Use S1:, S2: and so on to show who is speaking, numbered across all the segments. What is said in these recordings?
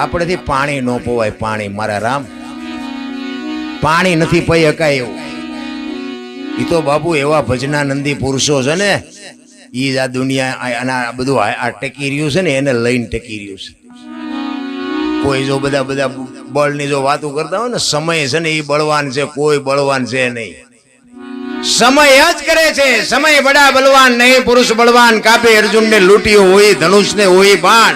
S1: આપણેથી પાણી ન પોવાય. પાણી મારા રામ, પાણી નથી પી શકાય એવું. એ તો બાપુ એવા ભજનાનંદી પુરુષો છે ને, ઈ જ આ દુનિયા આના બધું આ ટેકી રહ્યું છે ને, એને લઈને ટેકી રહ્યું છે. કોઈ જો બધા બળની જો વાતો કરતા હોય ને, સમય છે ને એ બળવાન છે, કોઈ બળવાન છે નહીં. સમય જ કરે છે. સમય બડા બલવાન નહીં, પુરુષ બળવાન. કાપે અર્જુન ને લૂંટ્યો હોય, ધનુષ ને હોય બાણ.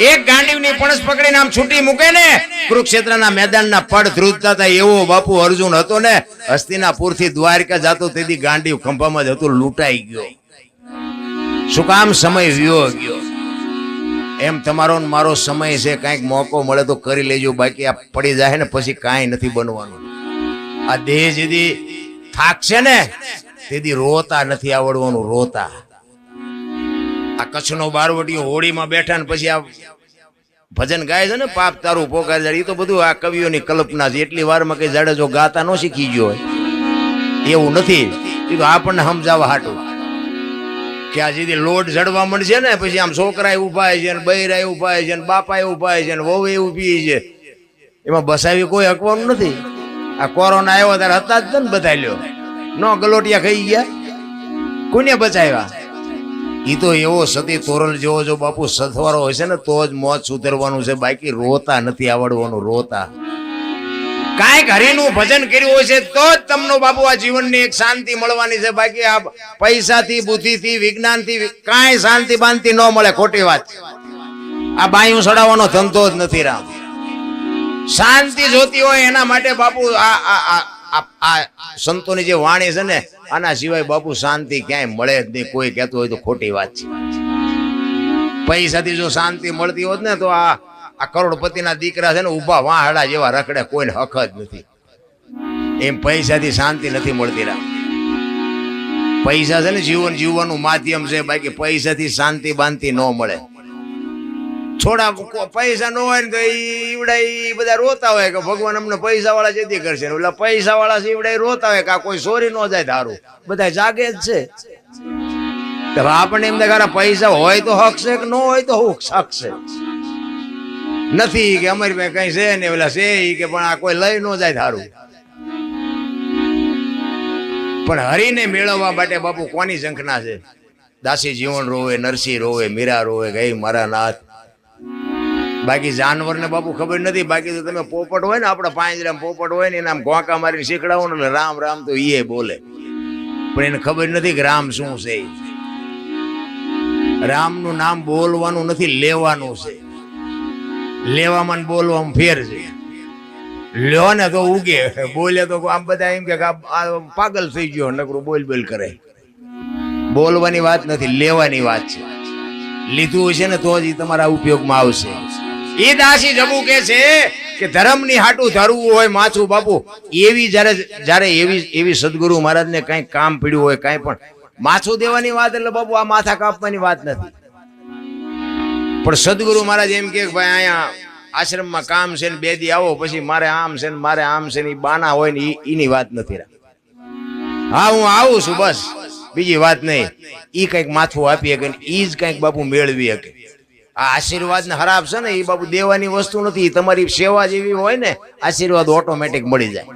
S1: એક ગાંડીવની પણસ પકડીને આમ છૂટી મૂકે ને, કુરુક્ષેત્રના મેદાનના પડ ધ્રુજતા હતા એવો બાપુ અર્જુન હતો ને. હસ્તિનાપુર થી દ્વારકા જાતો તેથી ગાંડીવ ખંભામાં જ હતું, લૂંટાઈ ગયો. શું કામ? સમય વિયો ગયો. એમ તમારો મારો સમય છે, કાંઈક મોકો મળે તો કરી લેજો, બાકી આ પડી જાય ને પછી કાંઈ નથી બનવાનું. આ દેહ જેદી થાકશે ને તેથી રોતા નથી આવડવાનું. રોતા આ કચ્છનો બારવટીયો હોળીમાં બેઠા ને પછી આ ભજન ગાય છે ને, પાપ તારું પોકાર જાય, એ તો બધું આ કવિઓની કલ્પના છે. એટલી વારમાં કઈ જાડેજો ગાતા ન શીખી ગયો હોય એવું નથી. એ તો આપણને સમજાવવા હાટું કે આ જેથી લોટ જડવા મળશે ને પછી આમ છોકરા ઉભા છે ને, બૈરા ઉભા છે ને, બાપા ઉભા છે ને, વહુ ઊભી છે. એમાં બસાવી કોઈ હકવાનું નથી. આ કોરોના આવ્યો ત્યારે હતા જ ને બધા લ્યો, નો ગલોટિયા ખાઈ ગયા, કોને બચાવ્યા? ઈ તો એવો સતી તોરલ જેવો જો બાપુ સથવારો હોય છે ને તો જ મોત સુધરવાનું છે, બાકી રોતા નથી આવડવાનું. રોતા કાંઈક હરિનું ભજન કર્યું હોય છે તો જ તમને બાપુ આ જીવનની એક શાંતિ મળવાની છે. બાકી આ પૈસાથી, બુદ્ધિથી, વિજ્ઞાનથી કાંઈ શાંતિ બાંતિ ન મળે. ખોટી વાત. આ બાયું સડાવવાનો ધંધો જ નથી રામ. શાંતિ જોતી હોય એના માટે બાપુ આ સંતોની જે વાણી છે ને, આના સિવાય બાપુ શાંતિ ક્યાંય મળે જ નહીં. કોઈ કહેતું હોય તો ખોટી વાત છે. પૈસાથી જો શાંતિ મળતી હોત ને તો આ કરોડપતિના દીકરા છે ને, ઉભા વાહડા જેવા રખડે, કોઈને હક જ નથી. એમ પૈસાથી શાંતિ નથી મળતી રા. પૈસા છે ને જીવન જીવવાનું માધ્યમ છે, બાકી પૈસાથી શાંતિ બાંતિ ન મળે. થોડા પૈસા ન હોય ને તો ઈવડા બધા રોતા હોય કે ભગવાન અમને પૈસા વાળા જેથી કરશે, એટલે પૈસા વાળા છે ઈવડા રોતા હોય કે કોઈ ચોરી ન જાય ધારું. બધા જાગે જ છે. આપણને એમ દેખાડે પૈસા હોય તો હક છે, કે ન હોય તો હક છે. નથી કે અમારી પાસે કઈ છે ને, ઓલા છે કે પણ આ કોઈ લઈ ન જાય ધારું. પણ હરીને મેળવવા માટે બાપુ કોની ઝંખના છે? દાસી જીવન રોવે, નરસિંહ રોવે, મીરા રોવે, ગઈ મારા નાથ. બાકી જાનવરને બાપુ ખબર નથી. બાકી તો તમે પોપટ હોય ને, આપણા પાંજરામાં પોપટ હોય ને, એને આમ ઘોંકા મારીને શીખડાવો ને એટલે રામ રામ તો એ બોલે, પણ એને ખબર નથી કે રામ શું છે. રામનું નામ બોલવાનું નથી, લેવાનું છે. લેવામાં બોલવામાં ફેર છે. લ્યો ને તો ઉગે, બોલે તો આમ બધા એમ કે પાગલ થઈ ગયો, નકરું બોલ બોલ કરે. બોલવાની વાત નથી, લેવાની વાત છે. લીધું હશે ને તો જ તમારા ઉપયોગમાં આવશે. એ દાસી જબુ કે છે કે ધર્મની હાટું ધરવું હોય માથું બાપુ. એવી જ્યારે એવી સદગુરુ મહારાજને કઈ કામ પડ્યું હોય, કઈ પણ માથું દેવાની વાત એટલે બાપુ આ માથા કાપવાની વાત નથી. પણ સદગુરુ મહારાજ એમ કે ભાઈ અહીંયા આશ્રમમાં કામ છે ને 2 દી આવો, પછી મારે આમ છે ને મારે આમ છે ને, બાના હોય ને એની વાત નથી. હા હું આવું છું બસ, બીજી વાત નહીં. ઈ કઈક માથું આપી શકે, ઈ જ કઈક બાપુ મેળવી શકે. આ આશીર્વાદ ને હરાબ છે ને એ બાપુ દેવાની વસ્તુ નથી. તમારી સેવા જેવી હોય ને, આશીર્વાદ ઓટોમેટિક મળી જાય.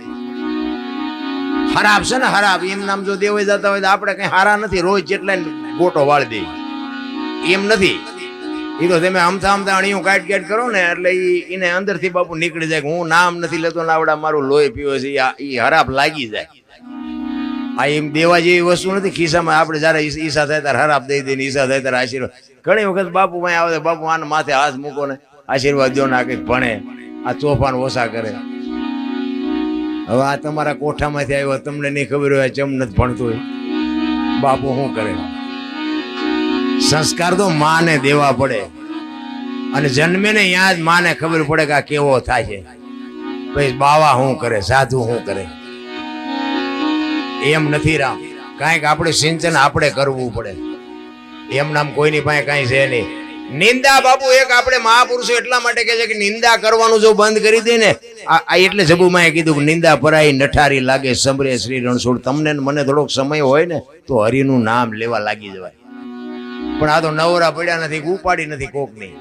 S1: હરાબ છે ને હરાબ, એમ નામ જો દેવાઈ જતા હોય તો આપણે કઈ હારા નથી. રોજ જેટલા ગોટો વાળી દે એમ નથી. એ તો તમે હમતા અણીયું કાટ કરો ને એટલે એને અંદરથી બાપુ નીકળી જાય કે હું નામ નથી લેતો ને આવડા મારું લોહી પીવે છે, એ હરાબ લાગી જાય. આ એમ દેવા જેવી વસ્તુ નથી. ખિસ્સામાં આપણે જયારે ઈચ્છા થાય ત્યારે હરાબ દઈ દઈને, ઈચ્છા થાય ત્યારે આશીર્વાદ. ઘણી વખત બાપુ ભાઈ આવે, બાપુ આને માથે હાથ મૂકો ને આશીર્વાદ દો ને, આ કંઈક ભણે, આ તોફાન ઓછા કરે. હવે આ તમારા કોઠામાંથી આવ્યો, તમને નહીં ખબર હોય ચમ નથી ભણતો હોય, બાપુ શું કરે? સંસ્કાર તો માને દેવા પડે, અને જન્મે ને ત્યાં જ માને ખબર પડે કે આ કેવો થાય છે. પછી બાવા શું કરે, સાધુ શું કરે? એમ નથી રામ. કાંઈક આપણે સિંચન આપણે કરવું પડે. એમ નામ કોઈની પાસે કાંઈ છે નહીં. નિંદા બાપુ એક આપણે મહાપુરુષો એટલા માટે કહે છે કે નિંદા કરવાનું જો બંધ કરી દે ને, આ એટલે જબુમાએ કીધું કે નિંદા પરાઈ નઠારી લાગે સમરે શ્રી રણછોડ. તમને મને થોડોક સમય હોય ને તો હરિનું નામ લેવા લાગી જવાય. પણ આ તો નવરા પડ્યા નથી, ઉપાડી નથી કોકની.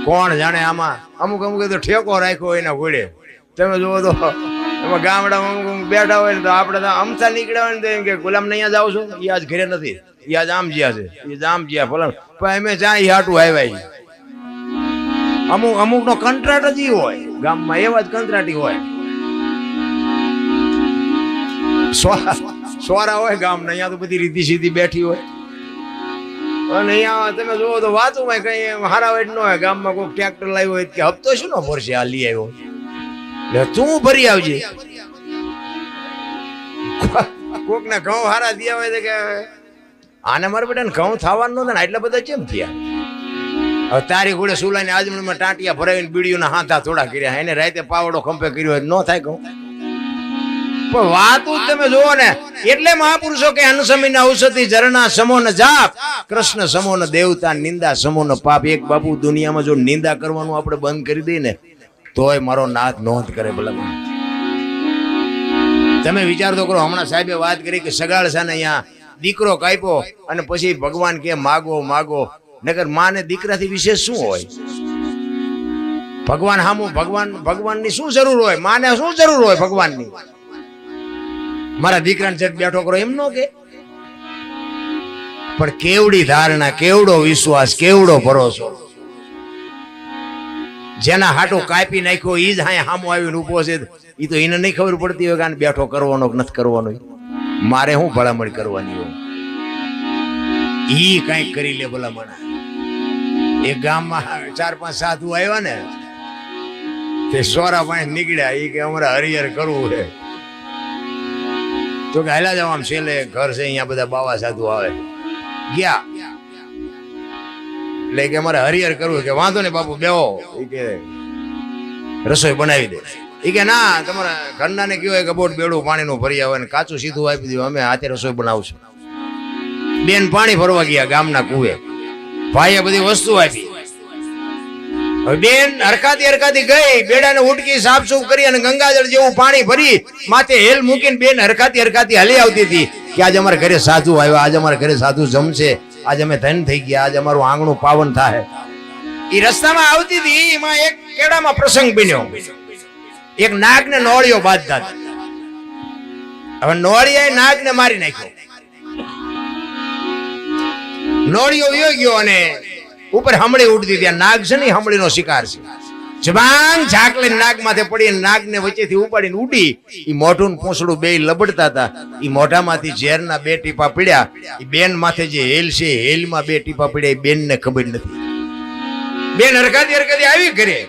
S1: કોણ જાણે આમાં અમુક અમુક તો ઠેકો રાખ્યો એના ઘોડે. તમે જુઓ તો એમાં ગામડામાં અમુક બેઠા હોય ને તો આપણે તો અમથા નીકળ્યા હોય ને તો એમ કે ગુલામ ને અહીંયા જાવ છો, એ આજ ઘરે નથી, એ આજ આમ જ્યાં છે, એ આમ જ્યાં ફલાણ. પણ અમે જ્યાં એ હાટું આવ્યા. અમુક નો કંટ્રાટ જ હોય ગામમાં, એવા જ કંટ્રાટી હોય. સોરા હોય ગામ ને, અહીંયા તો બધી રીતિ સીધી બેઠી હોય. અને અહીંયા તમે જુઓ તો વાતુમાં કઈ હારા વેટ ન હોય. ગામમાં કોઈ ટ્રેક્ટર લાવ્યો હોય કે હપ્તો શું ન ભરશે, આ લઈ આવ્યો એટલે તું ભરી આવજે. કોક ને ઘઉં હારા દિયા હોય તો કે આને મારા બેટા ઘઉં થવાનું નહોતા ને એટલા બધા કેમ થયા. હવે તારી ઘોડે સુલાની આજમણીમાં ટાંટિયા ભરાવીને બીડીઓના હાથા થોડા કર્યા, એને રાતે પાવડો ખંભે કર્યો હોય ન થાય ઘઉં. પણ વાતું તમે જુઓ ને, એટલે મહાપુરુષો કે અનુસમીન ઔષધિ ઝરણા સમો ન જાપ, કૃષ્ણ સમો ન દેવતા, નિંદા સમો ન પાપ. એક બાપુ દુનિયામાં જો નિંદા કરવાનું આપણે બંધ કરી દઈએ ને તોય મારો નાથ નોંધ કરે. ભલા તમે વિચાર તો કરો, હમણાં સાહેબે વાત કરી કે સગાળસાને અહીંયા દીકરો કાપ્યો અને પછી ભગવાન કે માગો માગો. નકર માને દીકરાથી વિશેષ શું હોય? ભગવાન હામું ભગવાનની શું જરૂર હોય? માને શું જરૂર હોય ભગવાનની? મારા દીકરાને ચટ બેઠો કરો એમ નો કે. પણ કેવડી ધારણા, કેવડો વિશ્વાસ, કેવડો ભરોસો. જેના હાટો કાપી નાખ્યો ઈ જ હા હામો આવીને ઉભો છે, એ તો એને નહીં ખબર પડતી હોય કે આને બેઠો કરવાનો કે નથી કરવાનો. મારે શું ભલામણ કરવાની હોય? ઈ કઈક કરી લે ભલામણ. એક ગામમાં 4-5 સાધુ આવ્યા ને, તે સોરા પાણી નીકળ્યા. એ કે અમારે હરિહર કરવું છે. તો કે હાલા જાવ, આમ છેલ્લે ઘર છે અહીંયા બધા બાવા સાધુ આવે. ગયા એટલે કે અમારે હરિહર કરવું. કે વાંધો ને બાપુ બેહો, એ કે રસોઈ બનાવી દે. એ કે ના, તમારા ઘરના ને કહેવાય કે બોટ બેડું પાણીનું ભરી આવે ને કાચું સીધું આપી દઉં, અમે હાથે રસોઈ બનાવશું. બેન પાણી ભરવા ગયા ગામના કુએ. ભાઈએ બધી વસ્તુ આપી. હવે બેન હરખાતી ગઈ, બેડાને ઉટકી સાફસૂફ કરી અને ગંગાજળ જેવું પાણી ભરી માથે હેલ મૂકીને બેન હરખાતી હલી આવતી હતી કે આજે અમારા ઘરે સાધુ આવ્યા, આજે અમારા ઘરે સાધુ જમશે, આજે અમે ધન થઈ ગયા, આજે અમારું આંગણું પાવન થાય. એ રસ્તામાં આવતી હતી, એમાં એક કેડામાં પ્રસંગ બન્યો. એક નાગને નોળિયો બાંધતા. હવે નોળિયાએ નાગને મારી નાખ્યો. નોળિયો વયો ગયો અને ઉપર હમળી ઉડતી. ત્યાં નાગ છે ને, હમળીનો શિકાર છે. જબાંગ ઝાકલે નાગ માથે પડી, નાગને વચ્ચેથી ઉપાડીને ઉડી. એ મોઢું પૂંછડું બે લબડતા હતા. એ મોઢામાંથી ઝેરના 2 ટીપા પીડ્યા. એ બેન માથે જે હેલ છે, હેલમાં 2 ટીપા પીડ્યા. એ બેનને ખબર નથી. બેન હરખાતી આવી ઘરે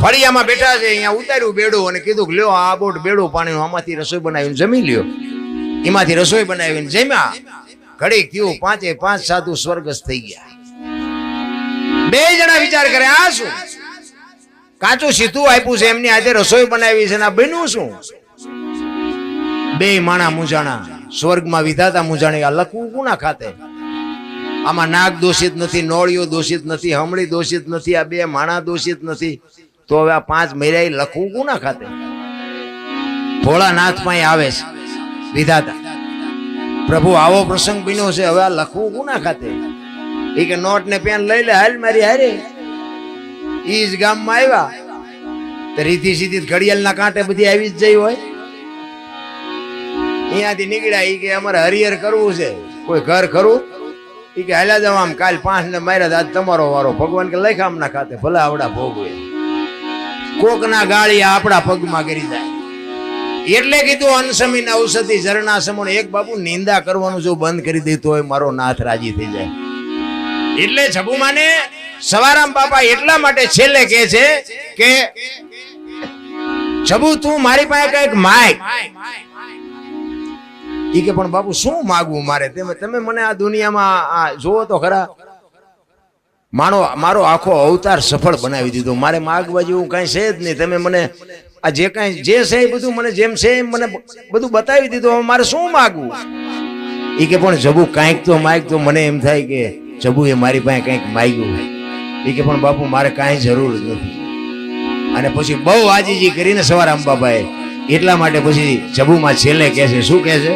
S1: ફળિયામાં બેઠા છે. અહીંયા ઉતાર્યું બેડું અને કીધું કે લ્યો આ બોટ બેડું પાણીનું, આમાંથી રસોઈ બનાવીને જમી લ્યો. એમાંથી રસોઈ બનાવીને જમ્યા. ઘડીક થયું, 5 સાધુ સ્વર્ગસ્થ થઈ ગયા. 2 જણા વિચાર કરે આ શું? કાચું સીધું આપ્યું છે, એમની આજે રસોઈ બનાવી છે, આ બન્યું શું? 2 માણા મૂંઝાણા, સ્વર્ગમાં વિધાતા મૂંઝાણી. આ લખવું કોના ખાતે? આમાં નાગ દોષિત નથી, નોળિયો દોષિત નથી, હમળી દોષિત નથી, આ 2 માણા દોષિત નથી. તો હવે આ 5 મર્યા લખવું કોના ખાતે? ભોળાનાથ માં આવે છે વિધાતા, પ્રભુ આવો પ્રસંગ બન્યો છે, હવે આ લખવું કોના ખાતે? એ કે નોટ ને પેન લઈ લે, હાલ મારી હારે. ઈ જ ગામમાં આવ્યા તો રીતિ સીધી ઘડિયાળના કાંટે બધી આવી જ જઈ હોય. અહીંયાથી નીકળ્યા. ઈ કે અમારે હરિહર કરવું છે, કોઈ ઘર ખરું? ઈ કે હાલ્યા જાવ, આમ કાલ 5 ને માર્યા, આજ તમારો વારો. ભગવાન કે લખ આમના ખાતે, ભલે આવડા ભોગવે. કોક ના ગાળી આપણા પગમાં કરી જાય. એટલે કીધું અનસમીન ઔષધિ ઝરણા સમો. એક બાપુ નિંદા કરવાનું જો બંધ કરી દે તોય મારો નાથ રાજી થઈ જાય. એટલે છબુમાને સવારામ બાપા એટલા માટે છેલ્લે કહે છે કે છબુ તું મારી પાસે કઈક માગ. ઈ કે પણ બાપુ શું માગવું મારે? તમે મને આ દુનિયામાં જોવો તો ખરા, મારો આખો અવતાર સફળ બનાવી દીધો. મારે માગવા જેવું કઈ છે જ નહીં. તમે મને આ જે કઈ જે છે એ બધું મને જેમ છે એમ મને બધું બતાવી દીધું. મારે શું માગવું? ઈ કે પણ જબુ કાંઈક તો માગ. તો મને એમ થાય કે જબુ એ મારી પાસે કંઈક માગ્યું. ઈ કે પણ બાપુ મારે કાંઈ જરૂર નથી. અને પછી બહુ આજીજી કરીને સવારામ બાપાએ એટલા માટે પછી જબુમાં છેલ્લે કહે છે, શું કહે છે?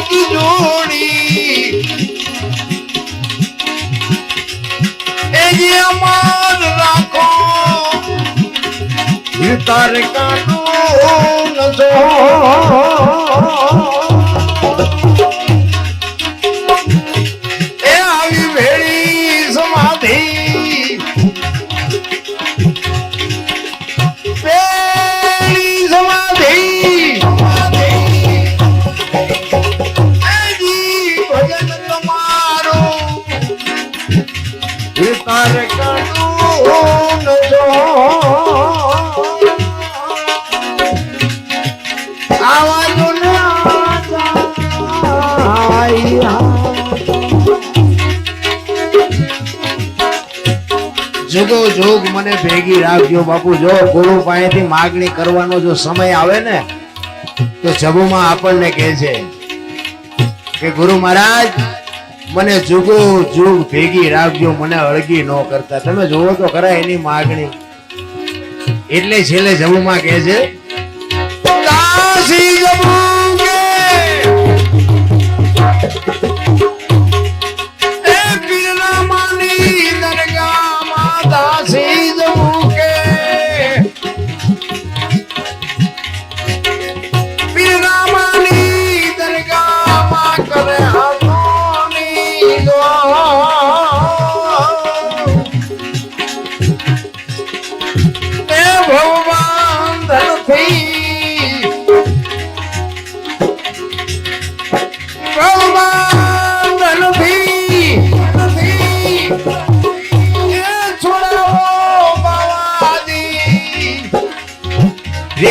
S1: હાથ જોડી એ જે અમાર રાખો તારે કાઢો નજો એ આવી ભેળી સમાધિ ભેળી સમાધિ ભજન તમારું તારે કાઢો નજો જુગો જોગ મને ભેગી રાખજો બાપુ. જો ગુરુ પાસેથી માગણી કરવાનો જો સમય આવે ને તો જબુમાં આપણને કહે છે કે ગુરુ મહારાજ મને જુગો જોગ ભેગી રાખજો, મને અળગી ન કરતા. તમે જોવો તો ખરા એની માગણી. એટલે છેલ્લે જબુમાં કહે છે દાસી જબુ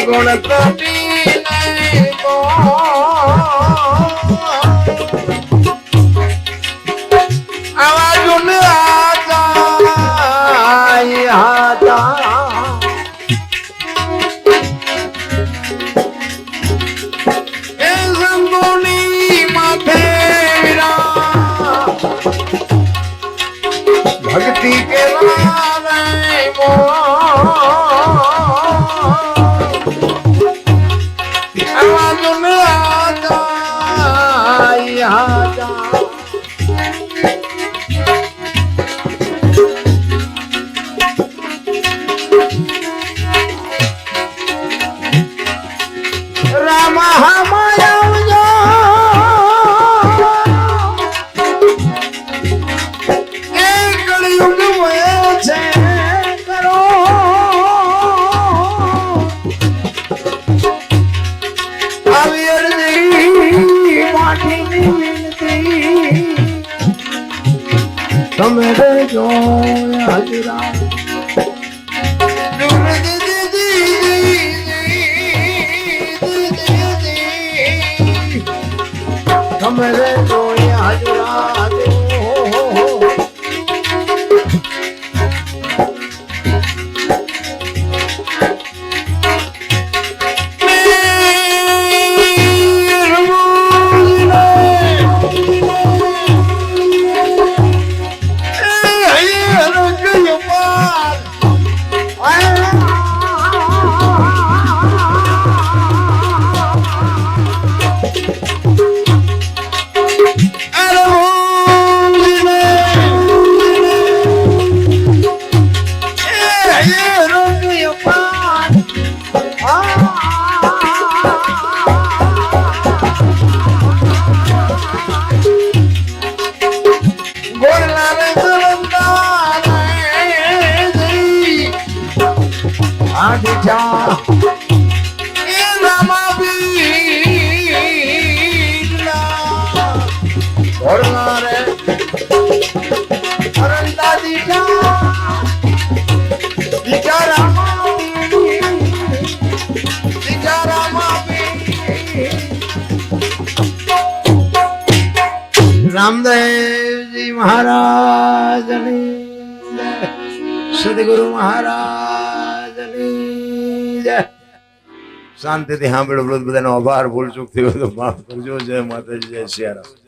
S1: ગુણ ત્રુટી નહીં તો આવા જુન એ સંતોની માથે ભક્તિ કે તમે જો હાજરા તમે જો હાજરા રામદેવજી મહારાજની જય, સદગુરુ મહારાજની જય. શાંતિથી સાંભળો. બધાનો આભાર. ભૂલ ચૂક થયો તો માફ કરજો. જય માતાજી, જય સિયારામ.